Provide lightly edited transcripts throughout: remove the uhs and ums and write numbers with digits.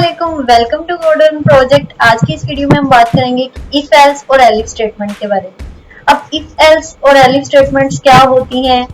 अस्सलामुअलैकुम, welcome to कोडर्न project. आज की इस वीडियो में हम बात करेंगे इफ एल्स और एलिफ स्टेटमेंट के बारे में। अब इफ एल्स और एलिफ स्टेटमेंट्स क्या होती हैं,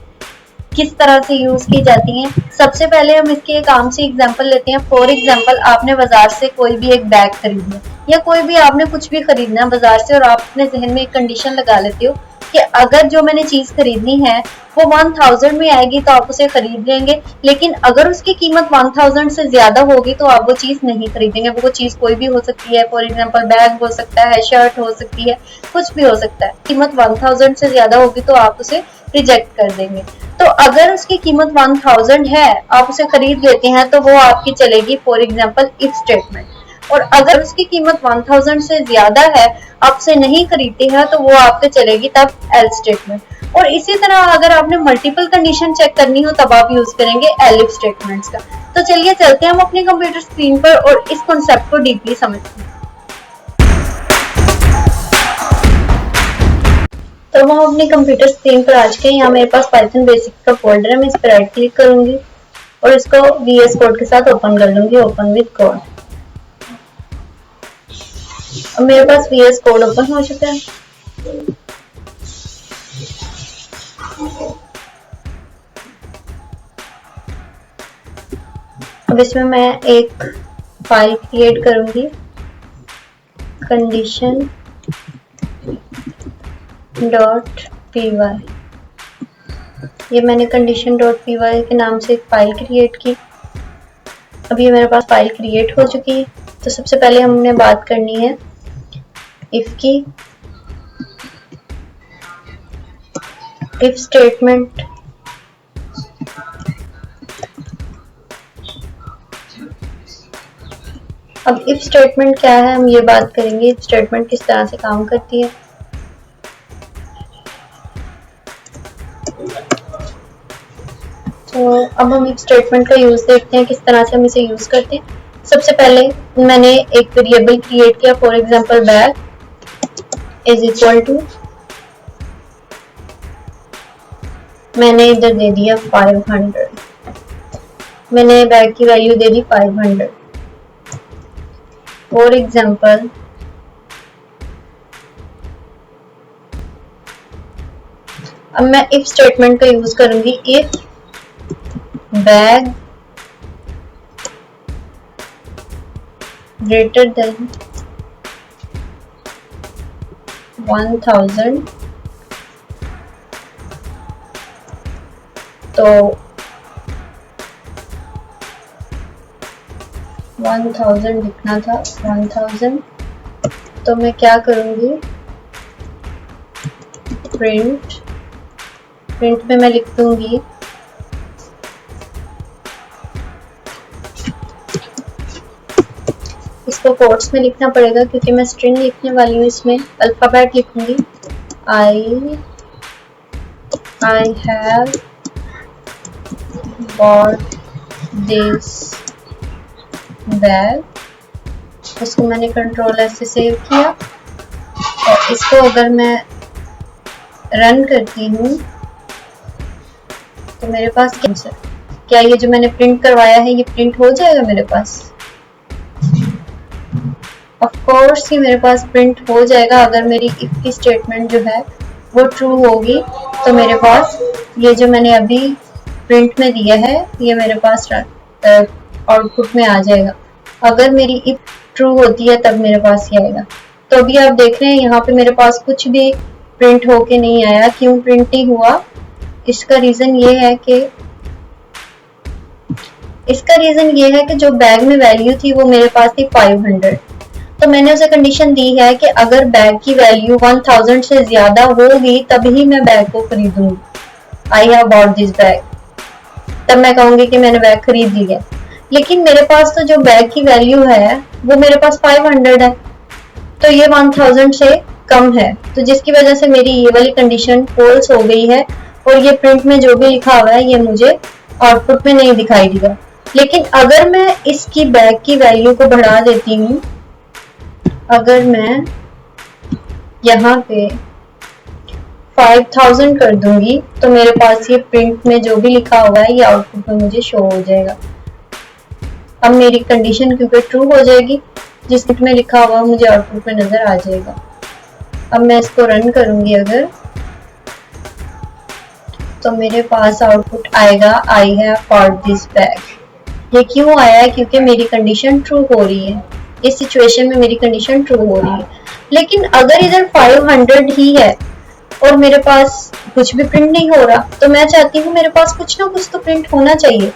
किस तरह से यूज की जाती हैं। सबसे पहले हम इसके एक आम सी एग्जांपल लेते हैं। फॉर एग्जांपल, आपने बाजार से कोई भी एक बैग खरीदना या कोई भी आपने कुछ भी खरीदना है बाजार से, और आप अपने जहन में एक कंडीशन लगा लेते हो कि अगर जो मैंने चीज खरीदनी है वो 1000 में आएगी तो आप उसे खरीद लेंगे, लेकिन अगर उसकी कीमत 1000 से ज्यादा होगी तो आप वो चीज नहीं खरीदेंगे। वो चीज कोई भी हो सकती है, फॉर एग्जांपल बैग हो सकता है, शर्ट हो सकती है, कुछ भी हो सकता है। कीमत 1000 से ज्यादा होगी तो आप उसे रिजेक्ट कर देंगे। तो अगर उसकी कीमत 1000 है, आप उसे खरीद लेते हैं, तो वो आपकी चलेगी फॉर एग्जांपल इफ स्टेटमेंट। और अगर उसकी कीमत 1000 से ज्यादा है, आपसे नहीं खरीदते हैं, तो वो आपके चलेगी तब एल्स स्टेटमेंट। और इसी तरह अगर आपने मल्टीपल कंडीशन चेक करनी हो तब आप यूज करेंगे एलिफ स्टेटमेंट्स का। तो चलिए चलते हैं हम अपनी कंप्यूटर स्क्रीन पर और इस कॉन्सेप्ट को डीपली समझते हैं। तो हम अपनी कंप्यूटर स्क्रीन पर आ चुके हैं। यहाँ मेरे पास पाइथन बेसिक का फोल्डर है। मैं इस पर राइट क्लिक करूंगी और इसको वीएस कोड के साथ ओपन कर लूंगी, ओपन विद कोड। अब मेरे पास वीएस कोड ओपन हो चुका है। अब इसमें मैं एक फाइल क्रिएट करूंगी, condition डॉट पी वाई। ये मैंने condition डॉट पी वाई के नाम से एक फाइल क्रिएट की। अब ये मेरे पास फाइल क्रिएट हो चुकी है। तो सबसे पहले हमने बात करनी है इफ की। इफ स्टेटमेंट अब इफ स्टेटमेंट क्या है, हम ये बात करेंगे इफ स्टेटमेंट किस तरह से काम करती है। तो अब हम इफ स्टेटमेंट का यूज देखते हैं, किस तरह से हम इसे यूज करते हैं। सबसे पहले मैंने एक वेरिएबल क्रिएट किया, for example bag is equal to, मैंने इधर दे दिया 500। मैंने बैग की वैल्यू दे दी 500। फॉर एग्जांपल अब मैं इफ स्टेटमेंट का यूज करूंगी। इफ बैग ग्रेटर देन 1000, तो 1000 लिखना था, 1000। तो मैं क्या करूंगी, प्रिंट में मैं लिख दूंगी इसको कोट्स में लिखना पड़ेगा क्योंकि मैं स्ट्रिंग लिखने वाली हूँ। इसमें अल्फाबेट लिखूंगी, आई हैव बॉट दिस बैग। उसको मैंने कंट्रोल एस से सेव किया और इसको अगर मैं रन करती हूँ तो मेरे पास क्या ये जो मैंने प्रिंट करवाया है ये प्रिंट हो जाएगा मेरे पास। ऑफ कोर्स ये मेरे पास प्रिंट हो जाएगा अगर मेरी इफ की स्टेटमेंट जो है वो ट्रू होगी। तो मेरे पास ये जो मैंने अभी प्रिंट में दिया है ये मेरे पास आउटपुट में आ जाएगा। अगर मेरी इफ ट्रू होती है तब मेरे पास ये आएगा। तो अभी आप देख रहे हैं यहाँ पे मेरे पास कुछ भी प्रिंट होके नहीं आया। क्यों प्रिंट नहीं हुआ, इसका रीजन ये है कि जो बैग में वैल्यू थी वो मेरे पास थी 500। तो मैंने उसे कंडीशन दी है कि अगर बैग की वैल्यू 1000 से ज्यादा होगी तभी मैं बैग को खरीदूंगी। I have bought this bag, तब मैं कहूंगी कि मैंने बैग खरीद लिया। लेकिन मेरे पास तो जो बैग की वैल्यू है वो मेरे पास 500 है, तो ये 1000 से कम है, तो जिसकी वजह से मेरी ये वाली कंडीशन फॉल्स हो गई है और ये प्रिंट में जो भी लिखा हुआ है ये मुझे आउटपुट में नहीं दिखाई दिया। लेकिन अगर मैं इसकी बैग की वैल्यू को बढ़ा देती हूँ, अगर मैं यहाँ पे 5000 कर दूंगी तो मेरे पास ये प्रिंट में जो भी लिखा हुआ है ये आउटपुट में मुझे शो हो जाएगा। अब मेरी कंडीशन क्योंकि ट्रू हो जाएगी, जिसमें लिखा हुआ मुझे आउटपुट में नजर आ जाएगा। अब मैं इसको रन करूंगी अगर, तो मेरे पास आउटपुट आएगा I have caught this bag. ये क्यों आया है? क्योंकि मेरी कंडीशन ट्रू हो रही है, इस सिचुएशन में मेरी कंडीशन ट्रू हो रही है। लेकिन अगर इधर 500 ही है और मेरे पास कुछ भी प्रिंट नहीं हो रहा, तो मैं चाहती हूँ मेरे पास कुछ ना कुछ तो प्रिंट होना चाहिए।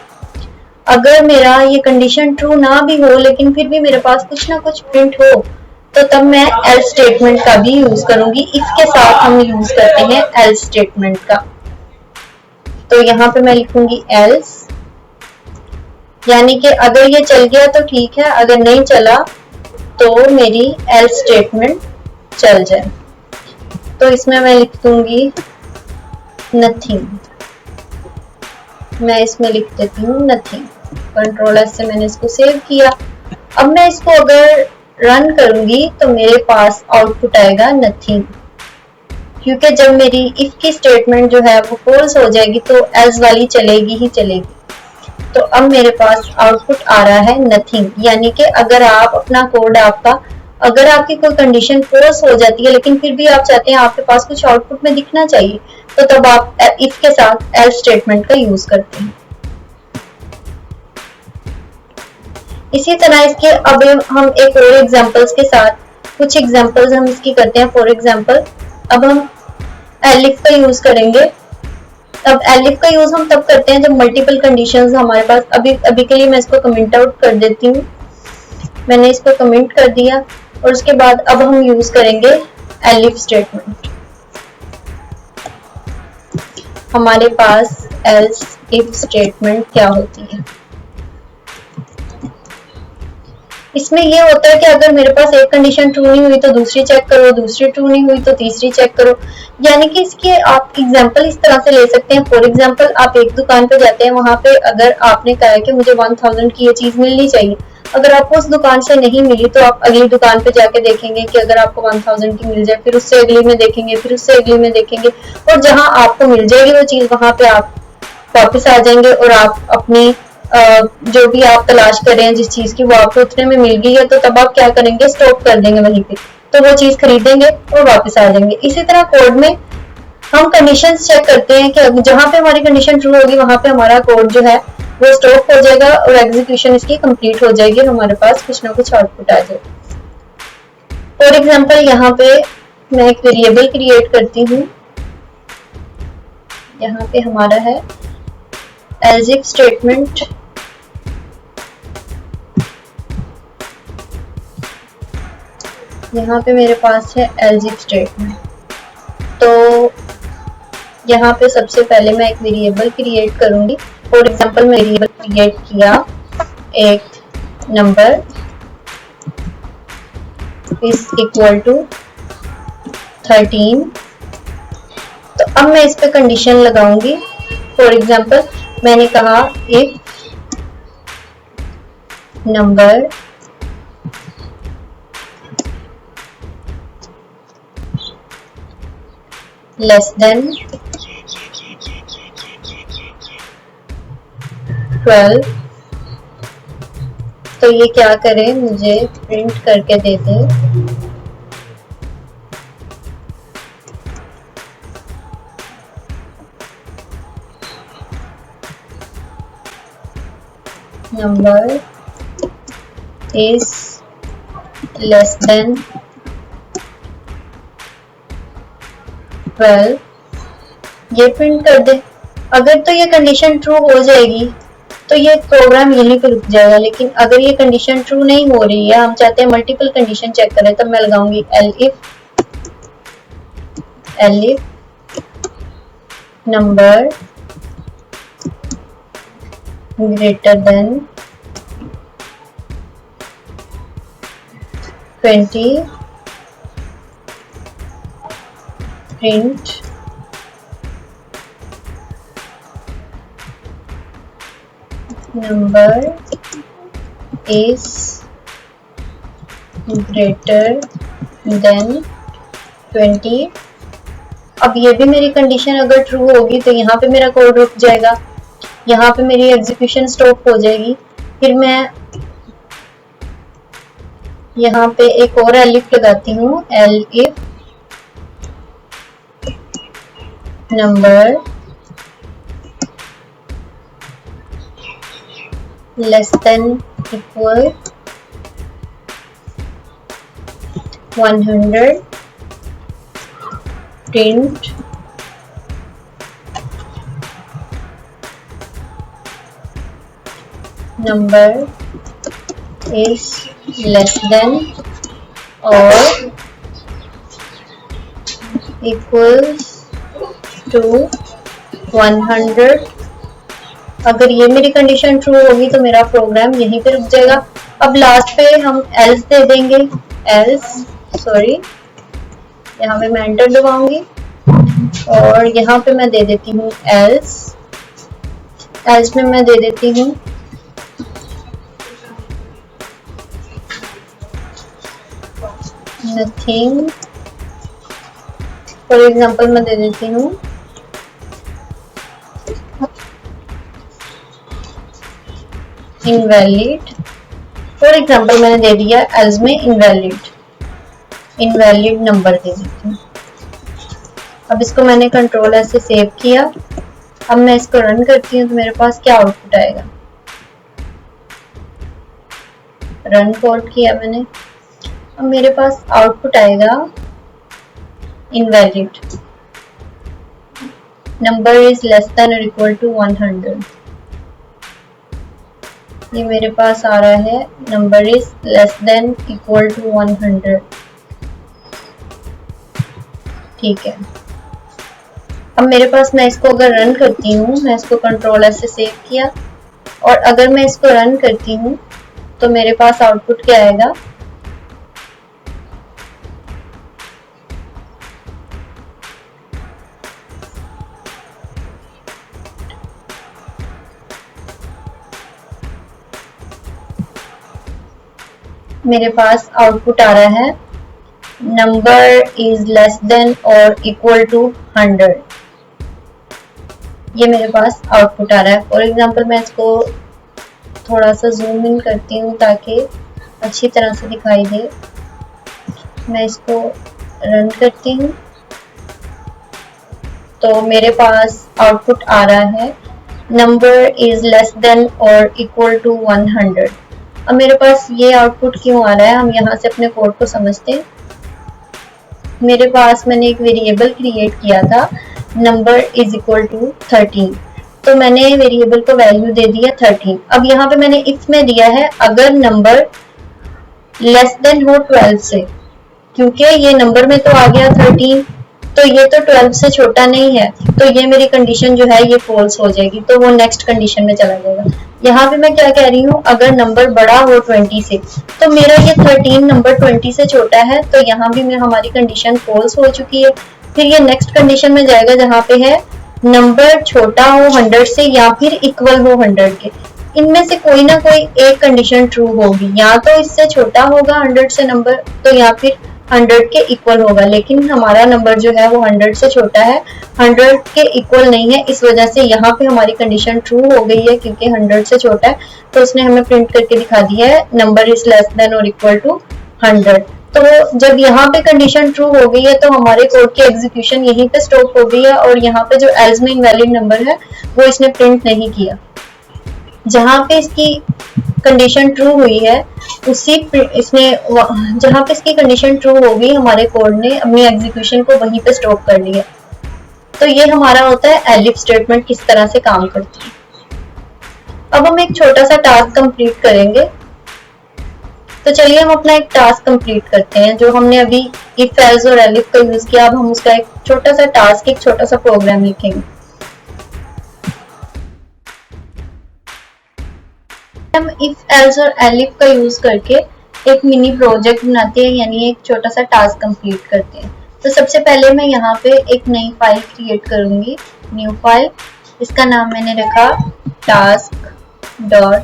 अगर मेरा ये कंडीशन ट्रू ना भी हो लेकिन फिर भी मेरे पास कुछ ना कुछ प्रिंट हो, तो तब मैं एल्स स्टेटमेंट का भी यूज करूंगी। इसके साथ हम यूज करते हैं एल्स स्टेटमेंट का। तो यहाँ पे मैं लिखूंगी एल्स, यानी कि अगर ये चल गया तो ठीक है, अगर नहीं चला तो मेरी एल्स स्टेटमेंट चल जाए। तो इसमें मैं लिख दूंगी नथिंग, मैं इसमें लिख देती हूँ नथिंग। कंट्रोल एस से मैंने इसको सेव किया। अब मैं इसको अगर रन करूंगी तो मेरे पास आउटपुट आएगा नथिंग, क्योंकि जब मेरी इफ की स्टेटमेंट जो है वो फॉल्स हो जाएगी तो एल्स वाली चलेगी ही चलेगी। तो अब मेरे पास आउटपुट आ रहा है नथिंग, यानी कि अगर आप अपना कोड आपका, अगर आपकी कोई कंडीशन फॉल्स हो जाती है लेकिन फिर भी आप चाहते हैं आपके पास कुछ आउटपुट में दिखना चाहिए, तो तब आप इफ के साथ एल्स स्टेटमेंट का यूज करते हैं। इसी तरह इसके अब हम एक और एग्जांपल्स के साथ कुछ एग्जांपल्स हम इसकी करते हैं। फॉर एग्जांपल अब हम एलिफ का यूज करेंगे। अब एलिफ का यूज हम तब करते हैं जब मल्टीपल कंडीशंस हमारे पास, अभी के लिए मैं इसको कमेंट आउट कर देती हूँ। मैंने इसको कमेंट कर दिया और उसके बाद अब हम यूज करेंगे एलिफ स्टेटमेंट। हमारे पास एल्स इफ स्टेटमेंट क्या होती है? इसमें ये होता है कि अगर मेरे पास एक कंडीशन ट्रू नहीं हुई तो दूसरी चेक करो, दूसरी ट्रू नहीं हुई तो तीसरी चेक करो। यानी कि इसके आप एग्जांपल इस तरह से ले सकते हैं। फॉर एग्जांपल आप एक दुकान पे जाते हैं, वहां पे अगर आपने कहा है कि मुझे 1000 की ये चीज मिलनी चाहिए, अगर आपको उस दुकान से नहीं मिली तो आप अगली दुकान पे जाके देखेंगे कि अगर आपको 1000 की मिल जाए, फिर उससे अगली में देखेंगे, फिर उससे अगली में देखेंगे, और जहां आपको मिल जाएगी वो चीज वहां पे आप वापस आ जाएंगे और आप अपनी जो भी आप तलाश कर रहे हैं जिस चीज की, वो आपको उतने में मिल गई है, तो तब आप क्या करेंगे, स्टॉप कर देंगे वहीं पे, तो वो चीज खरीदेंगे और वापस आ जाएंगे। इसी तरह कोड में हम कंडीशन चेक करते हैं कि जहां पे हमारी कंडीशन ट्रू होगी वहां पे हमारा कोड जो है वो स्टॉप हो जाएगा और एग्जीक्यूशन इसकी कंप्लीट हो जाएगी, हमारे पास कुछ ना कुछ आउटपुट आ जाएगा। फॉर एग्जाम्पल यहाँ पे मैं एक वेरिएबल क्रिएट करती हूँ। यहाँ पे हमारा है एल्स इफ स्टेटमेंट, यहाँ पे मेरे पास है एल्स इफ स्टेटमेंट। तो यहाँ पे सबसे पहले मैं एक वेरिएबल क्रिएट करूंगी। फॉर एग्जांपल मैं वेरिएबल क्रिएट किया एक नंबर इज इक्वल टू 13। तो अब मैं इस पे कंडीशन लगाऊंगी। फॉर एग्जांपल मैंने कहा इफ नंबर लेस देन 12, तो ये क्या करे, मुझे प्रिंट करके दे दे नंबर इज लेस देन 12, ये प्रिंट कर दे। अगर तो ये कंडीशन ट्रू हो जाएगी तो ये प्रोग्राम यहीं पे रुक जाएगा, लेकिन अगर ये कंडीशन ट्रू नहीं हो रही है, हम चाहते हैं मल्टीपल कंडीशन चेक करें, तब मैं लगाऊंगी elif number greater than 20 print number is greater than 20। अब ये भी मेरी कंडीशन अगर ट्रू होगी तो यहाँ पे मेरा कोड रुक जाएगा, यहाँ पे मेरी एग्जीक्यूशन स्टॉप हो जाएगी। फिर मैं यहाँ पे एक और एलिफ लगाती हूँ, elif number less than equal 100 print number is less than or equals to 100। अगर ये मेरी कंडीशन ट्रू होगी तो मेरा प्रोग्राम यहीं पे रुक जाएगा। अब लास्ट पे हम एल्स दे देंगे, एल्स सॉरी यहाँ पे मैं एंटर दबाऊंगी और यहाँ पे मैं दे देती हूँ एल्स, एल्स में मैं दे देती हूँ नथिंग, फॉर एग्जाम्पल मैं दे देती हूँ इनवैलिड, फॉर एग्जाम्पल मैंने दे दिया एल्स में इनवैलिड नंबर दे देती हूँ। अब इसको मैंने कंट्रोल ऐसे सेव किया। अब मैं इसको रन करती हूँ तो मेरे पास क्या आउटपुट आएगा, रन कोड किया मैंने, अब मेरे पास आउटपुट आएगा invalid number is less than और इक्वल टू 100। ये मेरे पास आ रहा है number is less than equal to 100। ठीक है, अब मेरे पास, मैं इसको अगर रन करती हूँ, मैं इसको कंट्रोल ऐसे सेव किया और अगर मैं इसको रन करती हूँ तो मेरे पास आउटपुट क्या आएगा, मेरे पास आउटपुट आ रहा है नंबर इज लेस देन और इक्वल टू 100। ये मेरे पास आउटपुट आ रहा है। फॉर एग्जांपल मैं इसको थोड़ा सा जूम इन करती हूँ ताकि अच्छी तरह से दिखाई दे। मैं इसको रन करती हूँ तो मेरे पास आउटपुट आ रहा है नंबर इज लेस देन और इक्वल टू 100। अब मेरे पास ये आउटपुट क्यों आ रहा है, हम यहाँ से अपने कोड को समझते हैं। मेरे पास मैंने एक वेरिएबल क्रिएट किया था नंबर इज इक्वल टू 13, तो मैंने वेरिएबल को वैल्यू दे दिया 13। अब यहाँ पे मैंने इफ में दिया है अगर नंबर लेस देन हो 12 से, क्योंकि ये नंबर में तो आ गया 13 तो ये तो 12 से छोटा नहीं है, तो ये मेरी कंडीशन जो है ये फॉल्स हो जाएगी, तो वो नेक्स्ट कंडीशन में चला जाएगा। यहाँ पे मैं क्या कह रही हूँ, अगर नंबर बड़ा हो 20 से, तो मेरा ये 13 नंबर 20 से छोटा है, तो यहाँ भी हमारी कंडीशन फॉल्स हो चुकी है। फिर ये नेक्स्ट कंडीशन में जाएगा जहाँ पे है नंबर छोटा हो 100 से या फिर इक्वल हो 100 के। इनमें से कोई ना कोई एक कंडीशन ट्रू होगी, या तो इससे छोटा होगा 100 से नंबर, तो या फिर 100 के इक्वल होगा। लेकिन हमारा नंबर जो है वो 100 से छोटा है, 100 के इक्वल नहीं है, इस वजह से यहाँ पे हमारी कंडीशन ट्रू हो गई है, क्योंकि 100 से छोटा है तो उसने हमें प्रिंट करके दिखा दिया है नंबर इज लेस देन और इक्वल टू 100। तो जब यहाँ पे कंडीशन ट्रू हो गई है तो हमारे कोड की एग्जीक्यूशन यहीं पे स्टॉप हो गई है, और यहाँ पे जो एल्स में इनवैलिड नंबर है वो इसने प्रिंट नहीं किया। जहाँ पे इसकी कंडीशन ट्रू हुई है उसी इसने, जहाँ पे इसकी कंडीशन ट्रू होगी हमारे कोड ने अपनी एग्जीक्यूशन को वहीं पे स्टॉप कर लिया। तो ये हमारा होता है एलिफ स्टेटमेंट किस तरह से काम करती है। अब हम एक छोटा सा टास्क कंप्लीट करेंगे, तो चलिए हम अपना एक टास्क कंप्लीट करते हैं। जो हमने अभी इफ एल्स और एलिफ का यूज किया, अब हम उसका एक छोटा सा टास्क, एक छोटा सा प्रोग्राम लिखेंगे। हम इफ एल्स और एलिफ का यूज करके एक मिनी प्रोजेक्ट बनाते हैं, यानी एक छोटा सा टास्क कंप्लीट करते हैं। तो सबसे पहले मैं यहाँ पे एक नई फाइल क्रिएट करूंगी, न्यू फाइल। इसका नाम मैंने रखा task.py।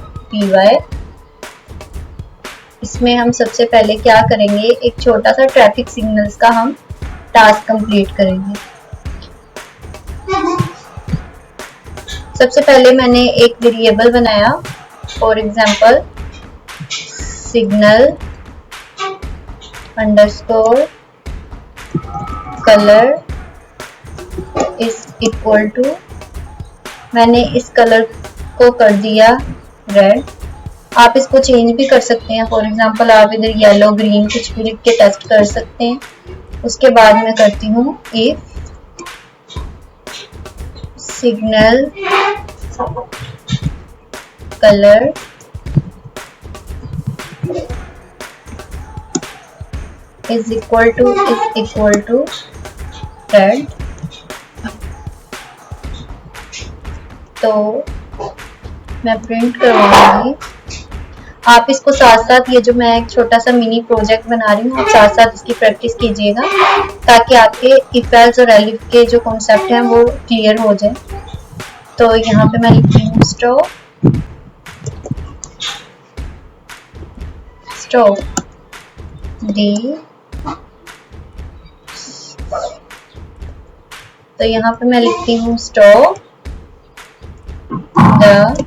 इसमें हम सबसे पहले क्या करेंगे, एक छोटा सा ट्रैफिक सिग्नल्स का हम टास्क कंप्लीट करेंगे। सबसे पहले मैंने एक वेरिएबल बनाया for example signal underscore colour is equal to, मैंने इस कलर को कर दिया रेड। आप इसको चेंज भी कर सकते हैं, फॉर एग्जांपल आप इधर येलो ग्रीन कुछ भी लिख के टेस्ट कर सकते हैं। उसके बाद मैं करती हूँ if signal colour is equal to red, तो मैं प्रिंट करवाऊंगी। आप इसको साथ साथ, ये जो मैं एक छोटा सा मिनी प्रोजेक्ट बना रही हूँ, आप साथ साथ इसकी प्रैक्टिस कीजिएगा ताकि आपके इफ एल्स और एलिफ के जो कॉन्सेप्ट हैं वो क्लियर हो जाए। तो यहाँ पे मैं लिखती हूँ स्टॉप डी, तो यहाँ पे मैं लिखती हूँ stop the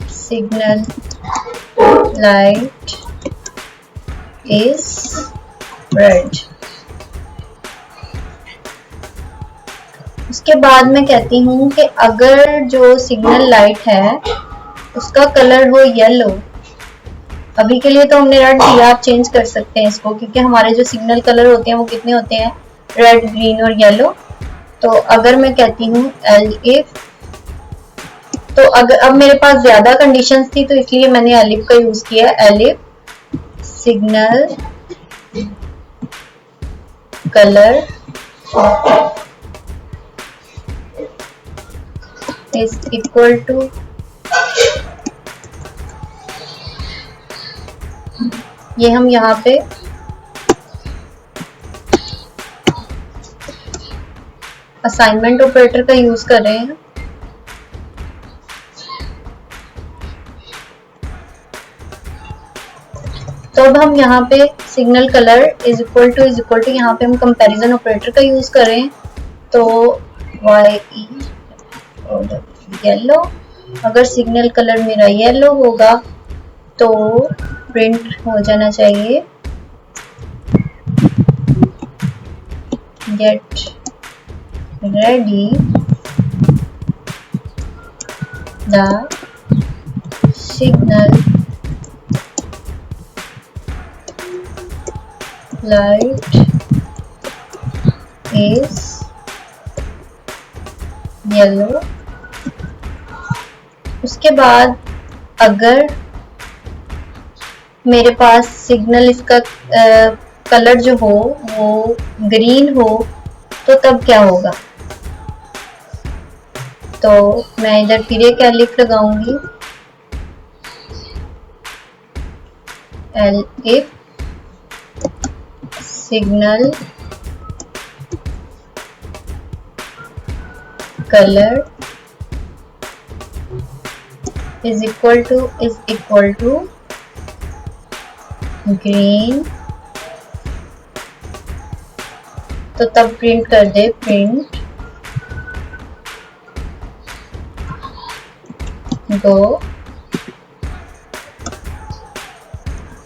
signal light is red. उसके बाद मैं कहती हूँ कि अगर जो सिग्नल लाइट है उसका कलर हो येलो, अभी के लिए तो हमने रेड दिया, आप चेंज कर सकते हैं इसको, क्योंकि हमारे जो सिग्नल कलर होते हैं वो कितने होते हैं, रेड ग्रीन और येलो। तो अगर मैं कहती हूँ एलिफ, तो अगर अब मेरे पास ज्यादा कंडीशंस थी तो इसलिए मैंने एलिफ का यूज किया, elif signal colour is equal to, ये हम यहाँ पे असाइनमेंट ऑपरेटर का यूज कर रहे हैं। तो अब हम यहाँ पे signal colour is equal to यहाँ पे हम कंपैरिजन ऑपरेटर का यूज कर रहे हैं। तो वाई ई येलो, अगर सिग्नल कलर मेरा येलो होगा तो प्रिंट हो जाना चाहिए get ready the signal light is yellow. उसके बाद अगर मेरे पास सिग्नल इसका कलर जो हो वो ग्रीन हो तो तब क्या होगा, तो मैं इधर फिर एक एलिफ लगाऊंगी, elif signal colour is equal to green, तो तब प्रिंट कर दे print go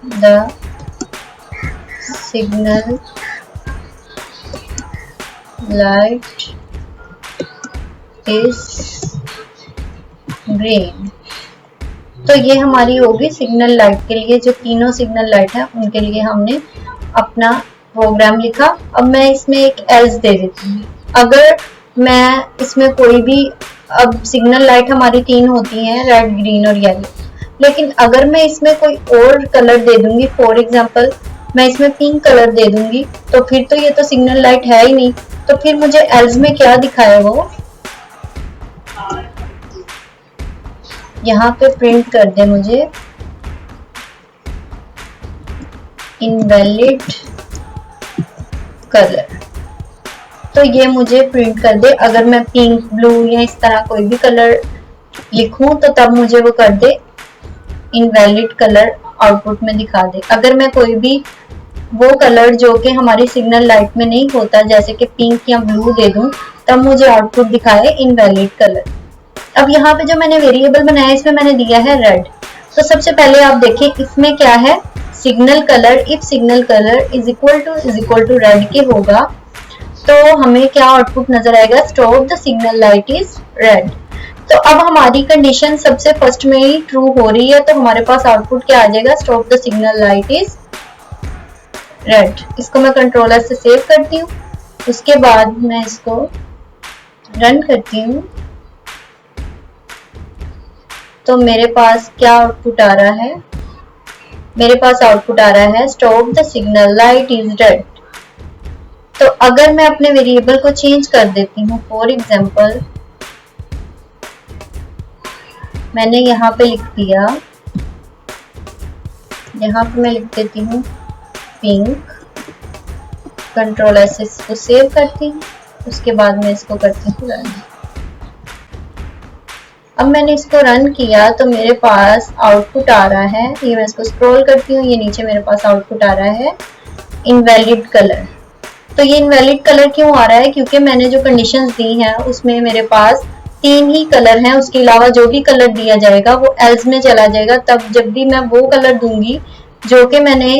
the signal light is green. तो ये हमारी होगी सिग्नल लाइट के लिए, जो तीनों सिग्नल लाइट है उनके लिए हमने अपना प्रोग्राम लिखा। अब मैं इसमें एक एल्स दे देती हूँ, अगर मैं इसमें कोई भी, अब सिग्नल लाइट हमारी तीन होती हैं, रेड ग्रीन और येलो, लेकिन अगर मैं इसमें कोई और कलर दे दूंगी, फॉर एग्जांपल मैं इसमें पिंक कलर दे दूंगी, तो फिर तो ये तो सिग्नल लाइट है ही नहीं, तो फिर मुझे एल्स में क्या दिखाए वो यहाँ पे प्रिंट कर दे मुझे इनवैलिड कलर। तो ये मुझे प्रिंट कर दे, अगर मैं पिंक ब्लू या इस तरह कोई भी कलर लिखूं तो तब मुझे वो कर दे इनवैलिड कलर आउटपुट में दिखा दे। अगर मैं कोई भी वो कलर जो कि हमारी सिग्नल लाइट में नहीं होता, जैसे कि पिंक या ब्लू दे दूं, तब मुझे आउटपुट दिखाए इनवैलिड कलर। अब यहाँ पे जो मैंने वेरिएबल बनाया इसमें मैंने दिया है रेड। तो सबसे पहले आप देखिए इसमें क्या है, signal colour, if signal colour is equal to red के होगा तो हमें क्या आउटपुट नजर आएगा, stop the signal light is red. तो अब हमारी कंडीशन सबसे फर्स्ट में ही ट्रू हो रही है, तो हमारे पास आउटपुट क्या आ जाएगा, stop the signal light is red. इसको मैं कंट्रोलर से सेव करती हूँ, उसके बाद मैं इसको रन करती हूँ तो मेरे पास क्या आउटपुट आ रहा है, मेरे पास आउटपुट आ रहा है stop the signal light is red. तो अगर मैं अपने वेरिएबल को चेंज कर देती हूँ, फॉर एग्जाम्पल मैंने यहाँ पे लिख दिया, यहाँ पे मैं लिख देती हूँ पिंक, कंट्रोल एस इसको सेव करती हूँ, उसके बाद मैं इसको करती हूँ रन। अब मैंने इसको रन किया तो मेरे पास आउटपुट आ रहा है, ये मैं इसको स्क्रॉल करती हूँ, ये नीचे मेरे पास आउटपुट आ रहा है इनवैलिड कलर। तो ये इनवैलिड कलर क्यों आ रहा है, क्योंकि मैंने जो कंडीशंस दी हैं उसमें मेरे पास 3 ही कलर हैं, उसके अलावा जो भी कलर दिया जाएगा वो एल्स में चला जाएगा। तब जब भी मैं वो कलर दूंगी जो कि मैंने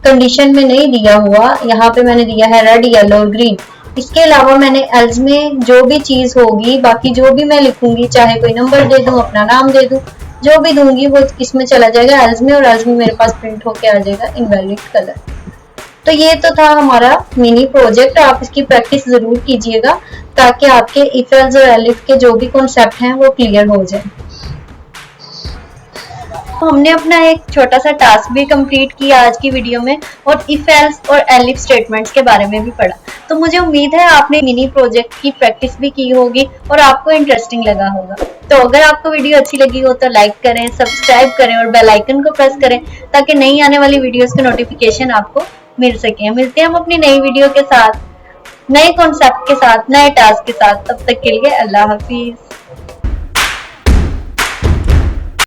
कंडीशन में नहीं दिया हुआ, यहाँ पे मैंने दिया है रेड, येलो और ग्रीन, इसके अलावा मैंने एल्स में जो भी चीज होगी, बाकी जो भी मैं लिखूंगी, चाहे कोई नंबर दे दूं, अपना नाम दे दूं, जो भी दूंगी वो किसमें चला जाएगा, एल्स में, और एल्स में मेरे पास प्रिंट होके आ जाएगा इनवैलिड कलर। तो ये तो था हमारा मिनी प्रोजेक्ट, आप इसकी प्रैक्टिस जरूर कीजिएगा ताकि आपके इफ एल्स और एलिफ के जो भी कॉन्सेप्ट हैं वो क्लियर हो जाए। तो हमने अपना एक छोटा सा टास्क भी कंप्लीट किया आज की वीडियो में, और इफ एल्स और एलिफ स्टेटमेंट्स के बारे में भी पढ़ा। तो मुझे उम्मीद है आपने मिनी प्रोजेक्ट की प्रैक्टिस भी की होगी और आपको इंटरेस्टिंग लगा होगा। तो अगर आपको वीडियो अच्छी लगी हो तो लाइक करें, सब्सक्राइब करें और बेल आइकन को प्रेस करें ताकि नई आने वाली वीडियोस के नोटिफिकेशन आपको मिल सके। मिलते हैं हम अपनी नई वीडियो के साथ, नए कॉन्सेप्ट के साथ, नए टास्क के साथ। तब तक के लिए अल्लाह हाफिज।